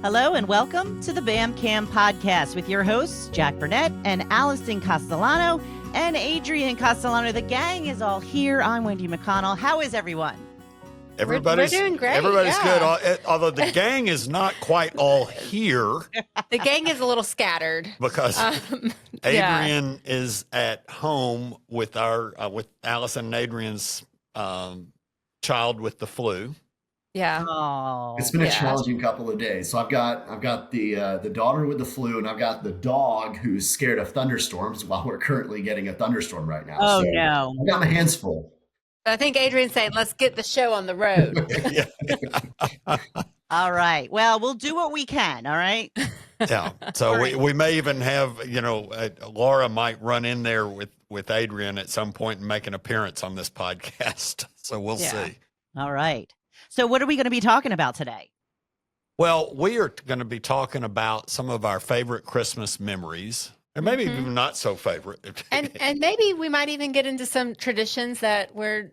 Hello and welcome to the BamCam podcast with your hosts, Jack Burnette and Alison Castellano and Adrian Castellano. The gang is all here. I'm Wendy McConnell. How is everyone? Everybody's we're doing great. Everybody's yeah. good. Although the gang is not quite all here The gang is a little scattered because Adrian is at home with our with Allison and Adrian's child with the flu. Yeah. Oh, It's been a challenging couple of days. So I've got the daughter with the flu, and I've got the dog who's scared of thunderstorms while we're currently getting a thunderstorm right now. Oh, so no. I've got my hands full. I think Adrian's saying, let's get the show on the road. All right. Well, we'll do what we can. All right. Yeah. So we may even have, Laura might run in there with Adrian at some point and make an appearance on this podcast. So we'll see. All right. So what are we going to be talking about today? Well, we are going to be talking about some of our favorite Christmas memories, and maybe even not so favorite. and maybe we might even get into some traditions that we're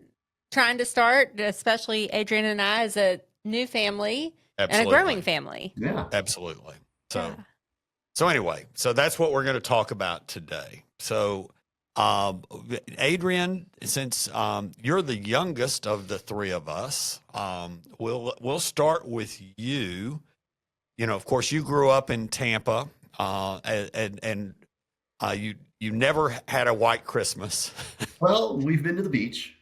trying to start, especially Adrian and I as a new family and a growing family. Yeah. Absolutely. So anyway, so that's what we're going to talk about today. So Adrian, since you're the youngest of the three of us, we'll start with you. Of course, you grew up in Tampa, and you never had a white Christmas. Well, we've been to the beach.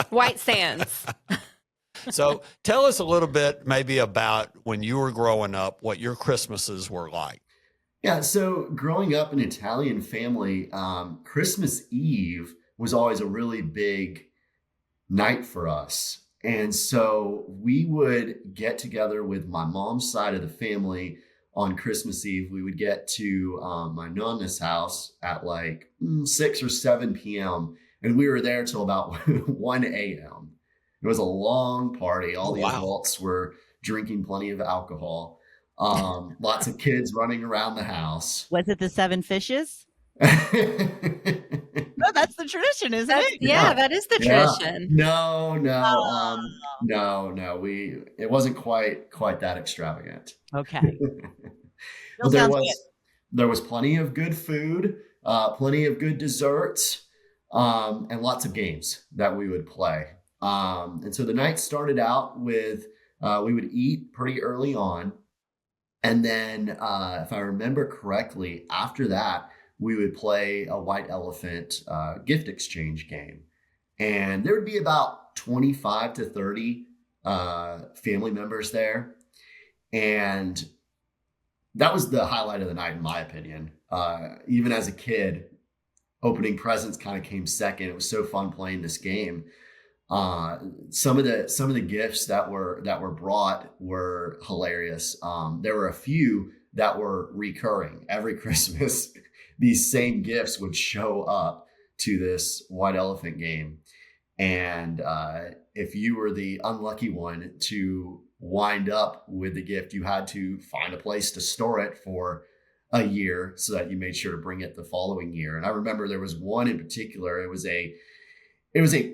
White sands. So tell us a little bit maybe about when you were growing up, what your Christmases were like. Yeah, so growing up in an Italian family, Christmas Eve was always a really big night for us. And so we would get together with my mom's side of the family on Christmas Eve. We would get to my nonna's house at like 6 or 7 p.m. And we were there till about 1 a.m. It was a long party. All the adults were drinking plenty of alcohol. Lots of kids running around the house. Was it the 7 fishes? No, that's the tradition, isn't it? Yeah, that is the tradition. No. It wasn't quite that extravagant. Okay. But there was plenty of good food, plenty of good desserts, and lots of games that we would play. And so the night started out with we would eat pretty early on. And then, if I remember correctly, after that, we would play a white elephant gift exchange game. And there would be about 25 to 30 family members there. And that was the highlight of the night, in my opinion. Even as a kid, opening presents kind of came second. It was so fun playing this game. Some of the gifts that were brought were hilarious. There were a few that were recurring every Christmas. These same gifts would show up to this white elephant game. And if you were the unlucky one to wind up with the gift, you had to find a place to store it for a year so that you made sure to bring it the following year. And I remember there was one in particular. It was a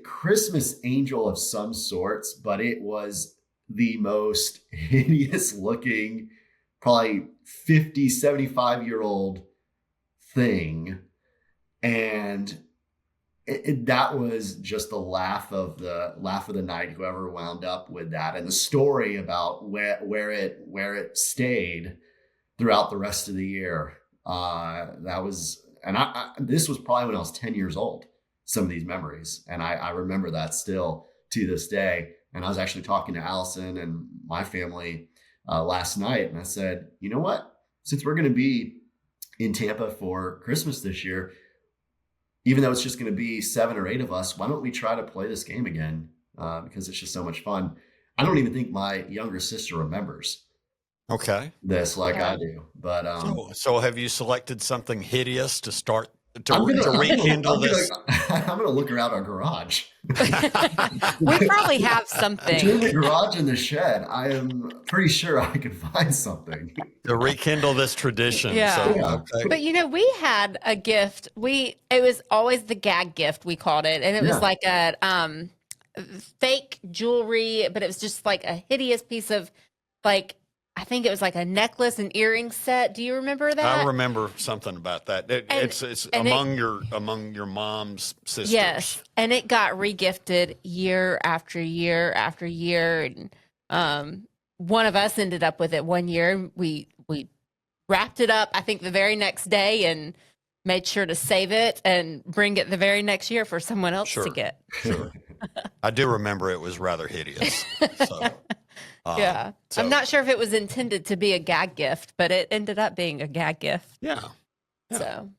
Christmas angel of some sorts, but it was the most hideous looking, probably 50, 75-year-old thing. And that was just the laugh of the night, whoever wound up with that. And the story about where it stayed throughout the rest of the year. This was probably when I was 10 years old. Some of these memories. And I remember that still to this day. And I was actually talking to Allison and my family last night. And I said, you know what? Since we're going to be in Tampa for Christmas this year, even though it's just going to be 7 or 8 of us, why don't we try to play this game again? Because it's just so much fun. I don't even think my younger sister remembers this like I do. But so have you selected something hideous to start to rekindle this? I'm going to look around our garage. We probably have something. Between the garage and the shed, I am pretty sure I can find something. To rekindle this tradition. Yeah. So, But we had a gift. It was always the gag gift, we called it. And it was like a fake jewelry, but it was just like a hideous piece of like I think it was like a necklace and earring set. Do you remember that? I remember something about that. It's among your mom's sisters. Yes, and it got regifted year after year after year. And one of us ended up with it one year. We wrapped it up, I think, the very next day and made sure to save it and bring it the very next year for someone else to get. Sure. I do remember it was rather hideous. So. Yeah. I'm not sure if it was intended to be a gag gift, but it ended up being a gag gift. Yeah. So,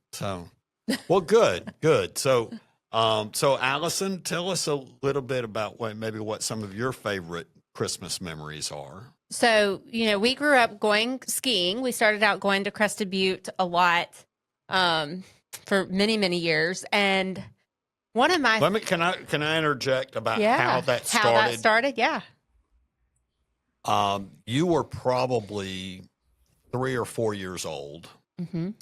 well, good. So, Alison, tell us a little bit about what some of your favorite Christmas memories are. So, we grew up going skiing. We started out going to Crested Butte a lot for many, many years. And one of my... Can I interject about how that started? How that started, yeah. You were probably 3 or 4 years old, and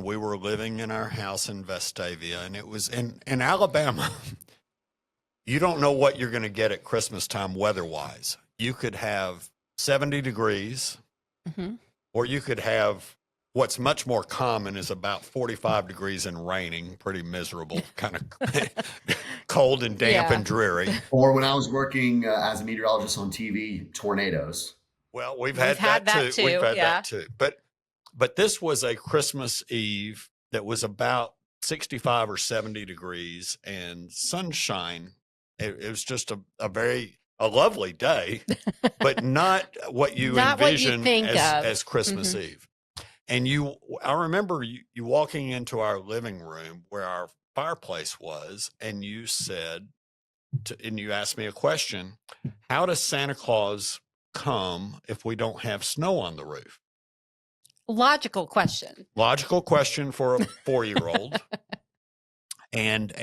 we were living in our house in Vestavia, and it was in Alabama. You don't know what you're going to get at Christmas time weather-wise. You could have 70 degrees, or you could have what's much more common is about 45 degrees and raining, pretty miserable, kind of cold and damp and dreary. Or when I was working as a meteorologist on TV, tornadoes. Well, we've had that too. We've had that too. But this was a Christmas Eve that was about 65 or 70 degrees and sunshine. It was just a lovely day, but not what you envision as Christmas Eve. And I remember you walking into our living room where our fireplace was, and you said, and you asked me a question: how does Santa Claus come if we don't have snow on the roof? Logical question For a 4-year-old. and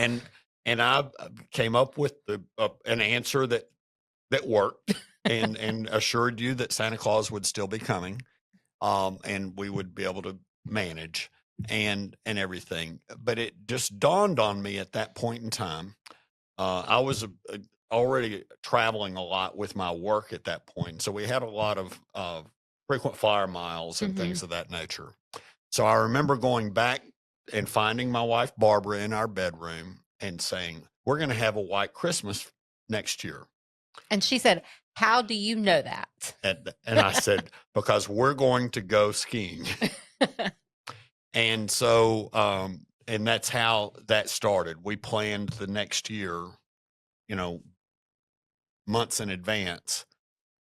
I came up with an answer that worked and assured you that Santa Claus would still be coming. And we would be able to manage and everything. But it just dawned on me at that point in time. I was already traveling a lot with my work at that point. So we had a lot of frequent flyer miles and things of that nature. So I remember going back and finding my wife, Barbara, in our bedroom and saying, we're going to have a white Christmas next year. And she said, how do you know that? And I said, because we're going to go skiing. And so, and that's how that started. We planned the next year, months in advance,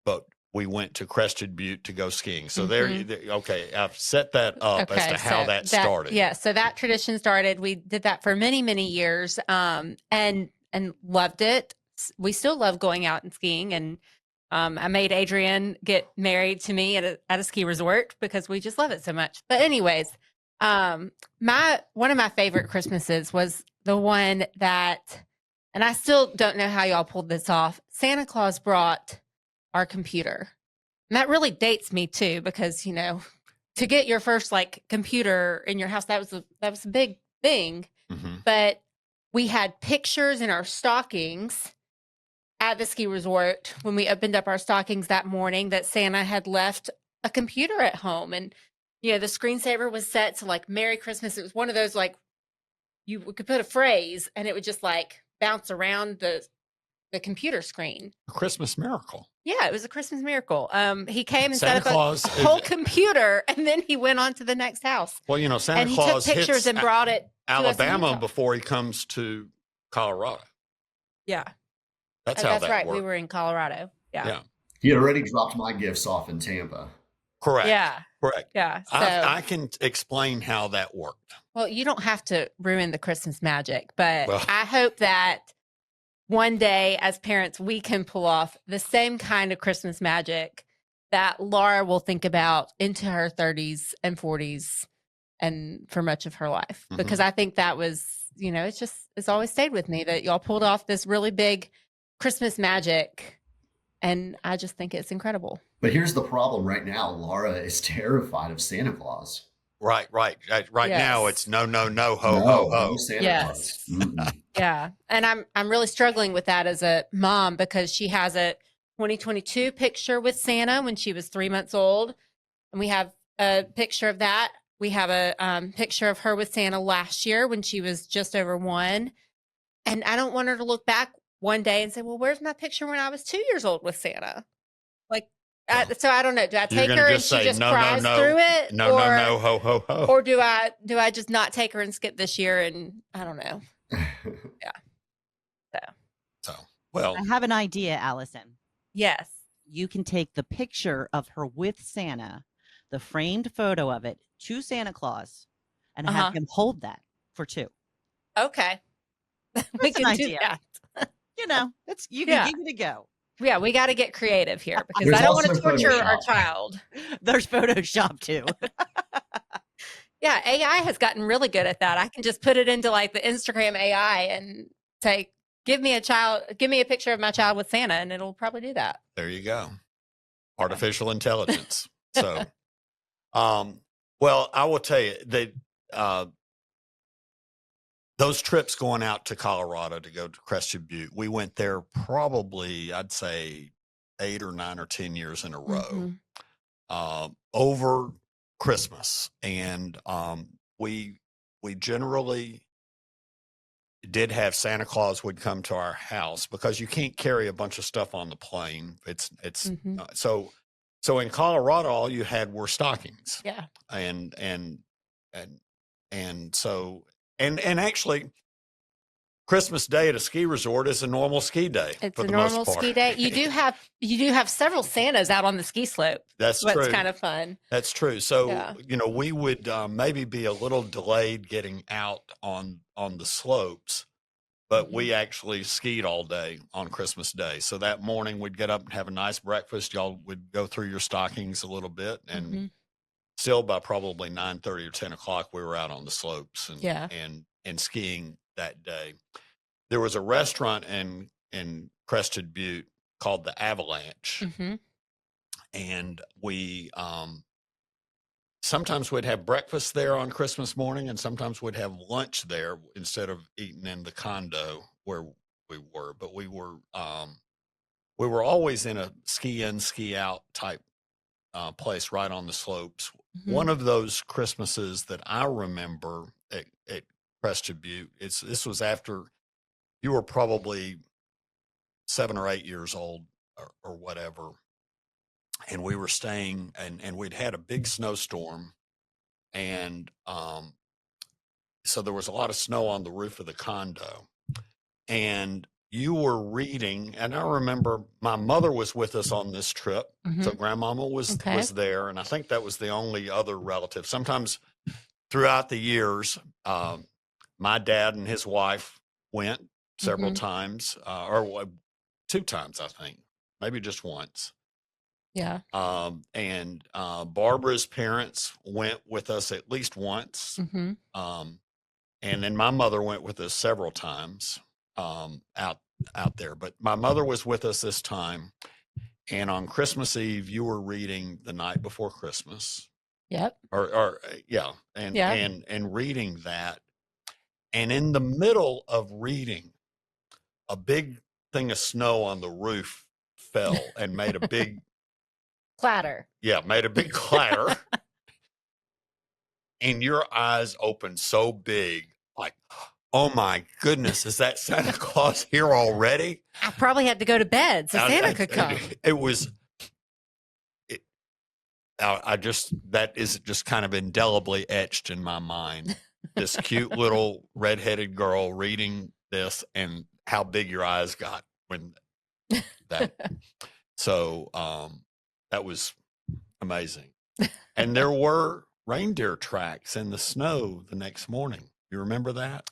but we went to Crested Butte to go skiing. So okay, I've set that up as to how that started. Yeah, so that tradition started. We did that for many, many years, and loved it. We still love going out and skiing, and I made Adrian get married to me at a ski resort because we just love it so much. But anyways, one of my favorite Christmases was the one that, and I still don't know how y'all pulled this off. Santa Claus brought our computer, and that really dates me too, because to get your first computer in your house, that was a big thing. But we had pictures in our stockings at the ski resort when we opened up our stockings that morning that Santa had left a computer at home. And, the screensaver was set to Merry Christmas. It was one of those, you could put a phrase and it would just bounce around the computer screen. A Christmas miracle. Yeah, it was a Christmas miracle. He came and Santa set Claus up a whole computer, and then he went on to the next house. Well, Santa and Claus he took pictures and brought it to Alabama before he comes to Colorado. Yeah. That's how that right. worked. We were in Colorado. Yeah. He had already dropped my gifts off in Tampa. Correct. Yeah. Correct. Yeah. So, I can explain how that worked. Well, you don't have to ruin the Christmas magic, but I hope that one day as parents, we can pull off the same kind of Christmas magic that Laura will think about into her 30s and 40s and for much of her life. Because I think that was, it's always stayed with me that y'all pulled off this really big Christmas magic. And I just think it's incredible. But here's the problem right now. Laura is terrified of Santa Claus. Right. Yes. Now it's no, ho, ho, ho. Santa Claus. Yeah. And I'm really struggling with that as a mom because she has it 2022 picture with Santa when she was 3 months old. And we have a picture of that. We have a picture of her with Santa last year when she was just over 1. And I don't want her to look back one day and say, well, where's my picture when I was 2 years old with Santa? Like, so I don't know. Do I take her and she just cries through it? No, ho, ho, ho. Or do I just not take her and skip this year? And I don't know. Yeah. So, well. I have an idea, Allison. Yes. You can take the picture of her with Santa, the framed photo of it, to Santa Claus, and have him hold that for 2. Okay. We can do that. You know, you can give it a go. Yeah, we got to get creative here because I don't want to torture our child. There's Photoshop too. Yeah, AI has gotten really good at that. I can just put it into like the Instagram AI and say, give me a picture of my child with Santa, and it'll probably do that. There you go. Artificial intelligence. So, well, I will tell you that those trips going out to Colorado to go to Crested Butte, we went there probably, I'd say 8 or 9 or 10 years in a row, over Christmas. And we generally did have Santa Claus would come to our house because you can't carry a bunch of stuff on the plane. It's so in Colorado, all you had were stockings. Yeah. And so actually Christmas Day at a ski resort is a normal ski day. It's a normal ski day. You do have several Santas out on the ski slope. That's true. What's kind of fun. That's true. So, we would maybe be a little delayed getting out on the slopes, but we actually skied all day on Christmas Day. So that morning we'd get up and have a nice breakfast. Y'all would go through your stockings a little bit, and still by probably 9:30 or 10 o'clock, we were out on the slopes and skiing that day. There was a restaurant in Crested Butte called the Avalanche. And we sometimes we'd have breakfast there on Christmas morning, and sometimes we'd have lunch there instead of eating in the condo where we were. But we were always in a ski in, ski out type place right on the slopes. One of those Christmases that I remember at Crested Butte, this was after you were probably 7 or 8 years old or whatever. And we were staying, and we'd had a big snowstorm, and so there was a lot of snow on the roof of the condo. And you were reading, and I remember my mother was with us on this trip, so Grandmama was there, and I think that was the only other relative. Sometimes throughout the years, my dad and his wife went several times, or 2 times, I think, maybe just once. Yeah. And Barbara's parents went with us at least once. And then my mother went with us several times out there. But my mother was with us this time. And on Christmas Eve, you were reading The Night Before Christmas. Yep. And reading that. And in the middle of reading, a big thing of snow on the roof fell and made a big clatter. Yeah, made a big clatter. And your eyes opened so big, like, oh my goodness, is that Santa Claus here already? I probably had to go to bed so Santa could come. That is just kind of indelibly etched in my mind. This cute little redheaded girl reading this, and how big your eyes got when that. So that was amazing. And there were reindeer tracks in the snow the next morning. You remember that?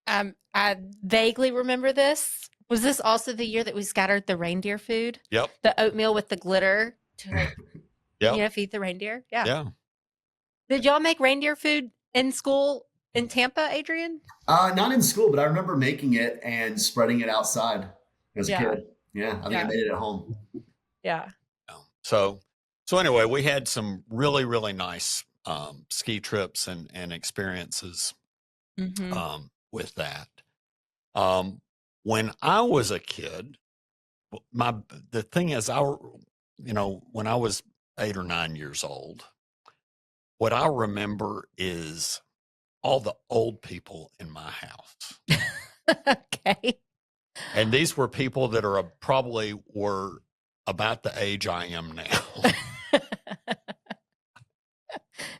I vaguely remember this. Was this also the year that we scattered the reindeer food? Yep. The oatmeal with the glitter to feed the reindeer? Yeah. Yeah. Did y'all make reindeer food in school in Tampa, Adrian? Not in school, but I remember making it and spreading it outside as a kid. Yeah, I think I made it at home. Yeah. So anyway, we had some really, really nice ski trips and experiences with that. When I was a kid, the thing is, when I was 8 or 9 years old, what I remember is all the old people in my house. Okay. And these were people that probably were about the age I am now.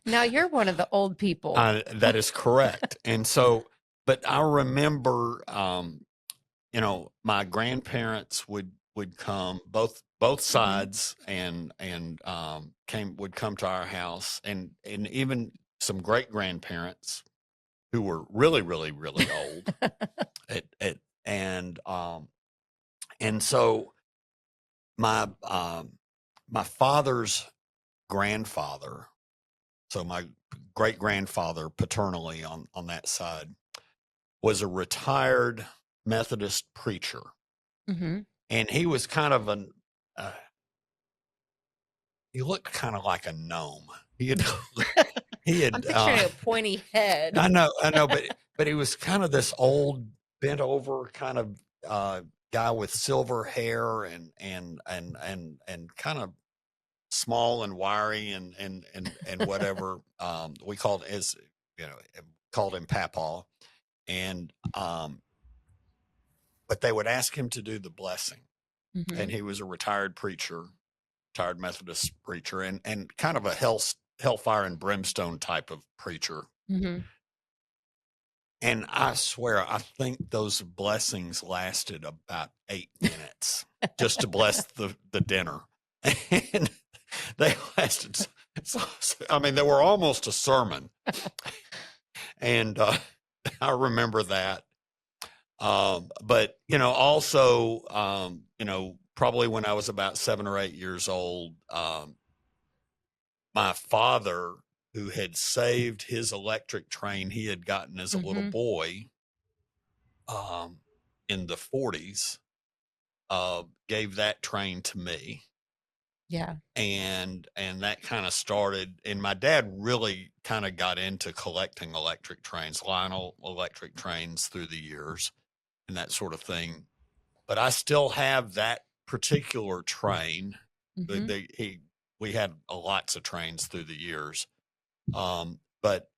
Now you're one of the old people. That is correct. And so, but I remember, my grandparents would come, both sides, and would come to our house, and even some great grandparents who were really, really, really old. And so my father's grandfather, so my great grandfather paternally on that side, was a retired Methodist preacher. Mm-hmm. And he was kind of he looked kind of like a gnome. He had I'm picturing a pointy head. I know, but he was kind of this old, bent over kind of guy with silver hair and kind of small and wiry and whatever. We called him Papaw. And but they would ask him to do the blessing. Mm-hmm. And he was a retired Methodist preacher, and kind of a hellfire and brimstone type of preacher. Mm-hmm. And I swear, I think those blessings lasted about 8 minutes just to bless the dinner. And they lasted, they were almost a sermon. And I remember that. But, also, probably when I was about 7 or 8 years old, my father, who had saved his electric train he had gotten as a mm-hmm. little boy in the 40s, gave that train to me. Yeah. And that kind of started, and my dad really kind of got into collecting electric trains, Lionel electric trains, through the years and that sort of thing. But I still have that particular train. Mm-hmm. We had lots of trains through the years. But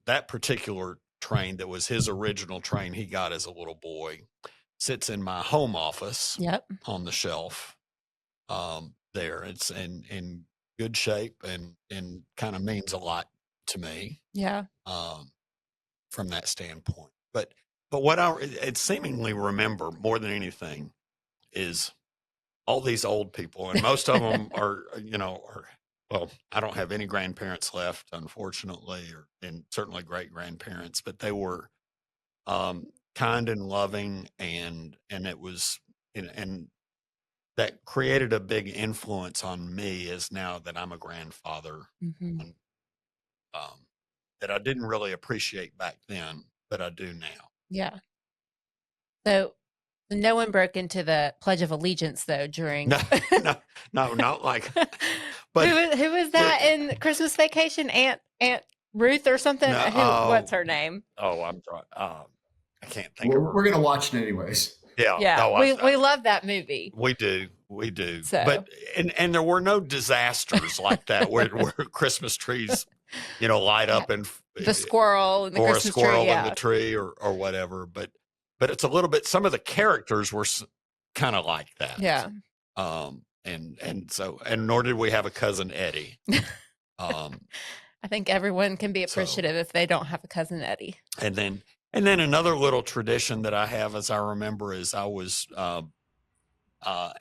that particular train that was his original train he got as a little boy sits in my home office. Yep. On the shelf there. It's in good shape and kind of means a lot to me. Yeah. From that standpoint. But what I seemingly remember more than anything is all these old people, and most of them are, well, I don't have any grandparents left, unfortunately, and certainly great grandparents, but they were kind and loving, and it was, and that created a big influence on me as now that I'm a grandfather, mm-hmm. That I didn't really appreciate back then, but I do now. Yeah. So no one broke into the Pledge of Allegiance though during. No, not like. But who was that in Christmas Vacation? Aunt Ruth or something? No, what's her name? Oh, I'm sorry. I can't think of her. We're gonna watch it anyways. Yeah. No, we love that movie. We do. So. But and there were no disasters like that where Christmas trees, light up and the squirrel and the or Christmas a squirrel tree, in the tree or whatever. But it's a little bit. Some of the characters were kind of like that. Yeah. And so nor did we have a cousin Eddie. I think everyone can be appreciative if they don't have a cousin Eddie. And then another little tradition that I have, as I remember, is I was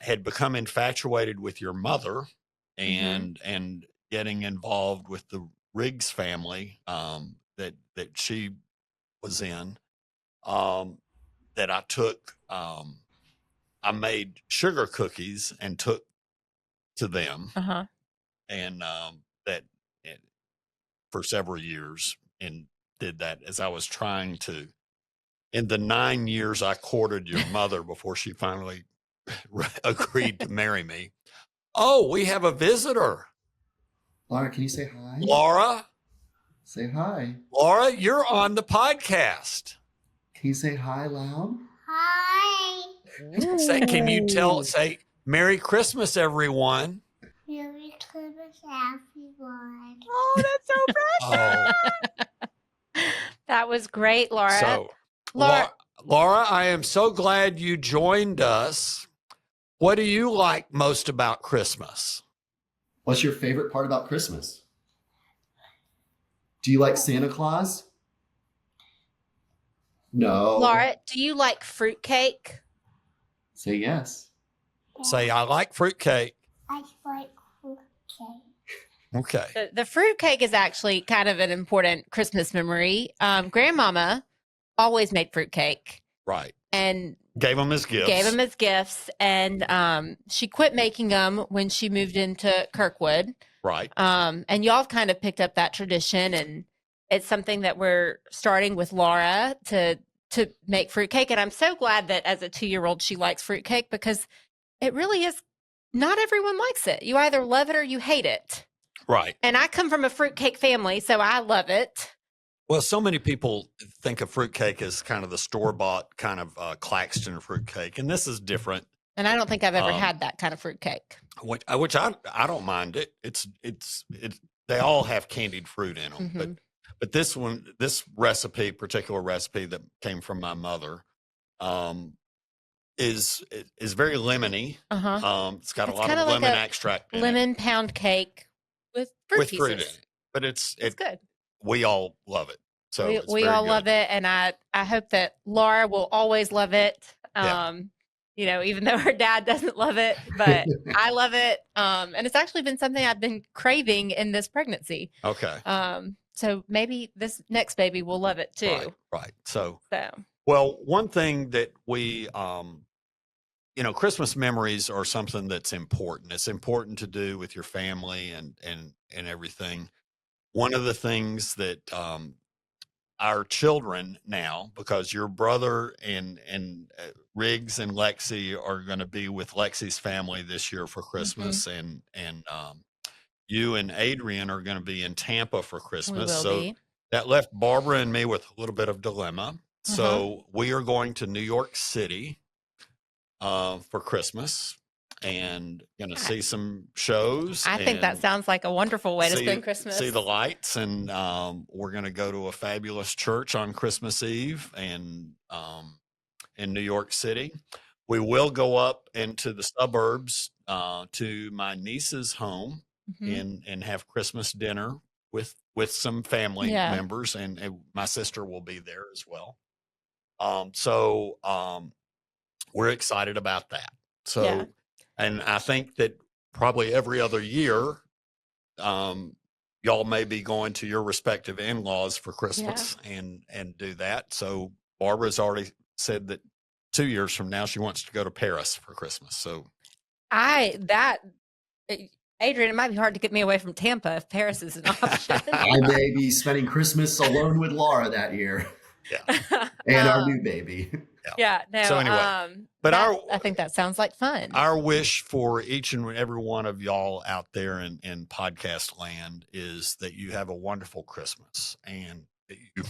had become infatuated with your mother, and mm-hmm. and getting involved with the Riggs family that she was in. That I took. I made sugar cookies and took to them, uh-huh. and for several years, and did that as I was trying to. In the 9 years I courted your mother before she finally agreed to marry me. Oh, we have a visitor. Laura, can you say hi? Laura? Say hi. Laura, you're on the podcast. Can you say hi loud? Hi. Can you say Merry Christmas, everyone? Merry Christmas, everyone. Oh, that's so precious. That was great, Laura. So, Laura, I am so glad you joined us. What do you like most about Christmas? What's your favorite part about Christmas? Do you like Santa Claus? No. Laura, do you like fruitcake? Say yes. Say, I like fruitcake. I like cookie. Okay. The fruitcake is actually kind of an important Christmas memory. Grandmama always made fruitcake. Right. And Gave them as gifts. And she quit making them when she moved into Kirkwood. Right. And y'all have kind of picked up that tradition, and it's something that we're starting with Laura to make fruitcake. And I'm so glad that as a 2-year-old she likes fruitcake, because it really is, not everyone likes it. You either love it or you hate it. Right. And I come from a fruitcake family, so I love it. Well, so many people think of fruitcake as kind of the store-bought kind of Claxton fruitcake, and this is different. And I don't think I've ever had that kind of fruitcake. Which I don't mind it. It's they all have candied fruit in them, Mm-hmm. but this particular recipe that came from my mother, is very lemony. It's got a lot of lemon extract in lemon pound cake with fruit pieces. in it, but it's good. We all love it. So we all love it, and I hope that Laura will always love it. Even though her dad doesn't love it, but I love it. And it's actually been something I've been craving in this pregnancy. Okay. So maybe this next baby will love it too. Right. So well, one thing that we, Christmas memories are something that's important. It's important to do with your family and everything. One of the things that our children now, because your brother and Riggs and Lexi are going to be with Lexi's family this year for Christmas, and you and Adrian are going to be in Tampa for Christmas. That left Barbara and me with a little bit of dilemma. So we are going to New York City for Christmas and going to see some shows. I think that sounds like a wonderful way to spend Christmas. See the lights, and we're going to go to a fabulous church on Christmas Eve and in New York City. We will go up into the suburbs to my niece's home and have Christmas dinner with some family members, and my sister will be there as well. We're excited about that. And I think that probably every other year, y'all may be going to your respective in-laws for Christmas and do that. So Barbara's already said that 2 years from now she wants to go to Paris for Christmas. So Adrian, it might be hard to get me away from Tampa if Paris is an option. I may be spending Christmas alone with Laura that year. Yeah. And our new baby. So anyway, but I think that sounds like fun. Our wish for each and every one of y'all out there in podcast land is that you have a wonderful Christmas and that you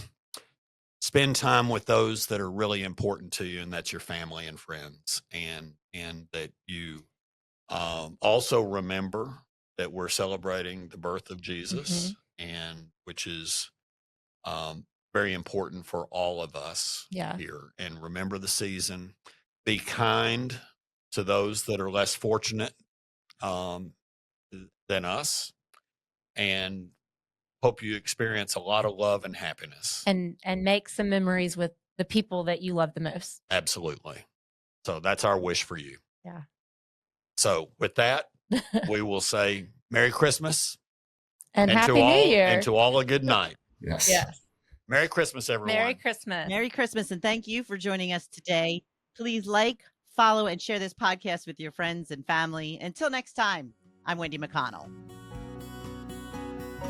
spend time with those that are really important to you, and that's your family and friends, and that you also remember that we're celebrating the birth of Jesus, and which is very important for all of us here. And remember the season. Be kind to those that are less fortunate than us, and hope you experience a lot of love and happiness. And make some memories with the people that you love the most. Absolutely. So that's our wish for you. Yeah. So with that, we will say Merry Christmas and Happy New Year. And to all a good night. Yes. Merry Christmas, everyone. Merry Christmas. Merry Christmas, and thank you for joining us today. Please like, follow, and share this podcast with your friends and family. Until next time, I'm Wendy McConnell.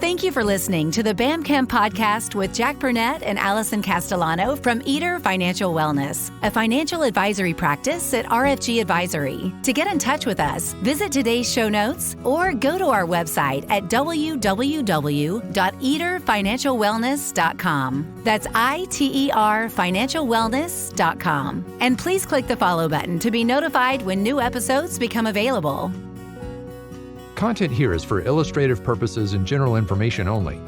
Thank you for listening to the BamCam podcast with Jack Burnette and Alison Castellano from Eater Financial Wellness, a financial advisory practice at RFG Advisory. To get in touch with us, visit today's show notes or go to our website at www.eaterfinancialwellness.com. That's ITER financialwellness.com. And please click the follow button to be notified when new episodes become available. Content here is for illustrative purposes and general information only.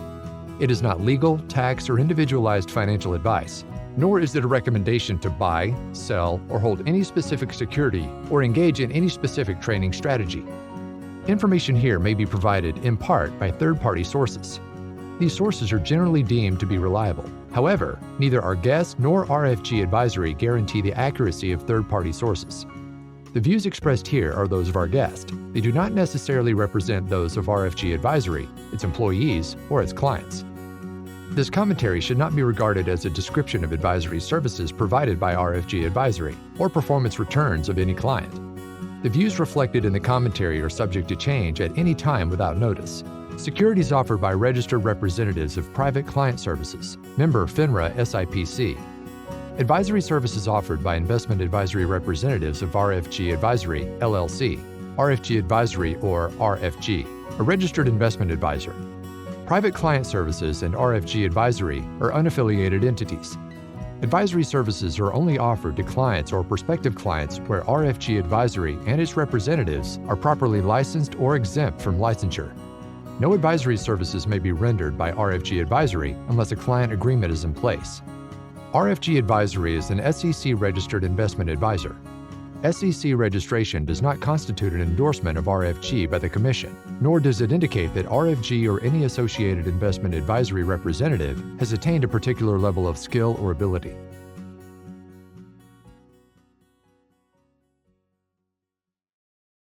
It is not legal, tax, or individualized financial advice, nor is it a recommendation to buy, sell, or hold any specific security or engage in any specific trading strategy. Information here may be provided in part by third-party sources. These sources are generally deemed to be reliable. However, neither our guests nor RFG Advisory guarantee the accuracy of third-party sources. The views expressed here are those of our guest. They do not necessarily represent those of RFG Advisory, its employees, or its clients. This commentary should not be regarded as a description of advisory services provided by RFG Advisory or performance returns of any client. The views reflected in the commentary are subject to change at any time without notice. Securities offered by registered representatives of Private Client Services, member FINRA SIPC. Advisory services offered by investment advisory representatives of RFG Advisory, LLC, RFG Advisory or RFG, a registered investment advisor. Private Client Services and RFG Advisory are unaffiliated entities. Advisory services are only offered to clients or prospective clients where RFG Advisory and its representatives are properly licensed or exempt from licensure. No advisory services may be rendered by RFG Advisory unless a client agreement is in place. RFG Advisory is an SEC-registered investment advisor. SEC registration does not constitute an endorsement of RFG by the Commission, nor does it indicate that RFG or any associated investment advisory representative has attained a particular level of skill or ability.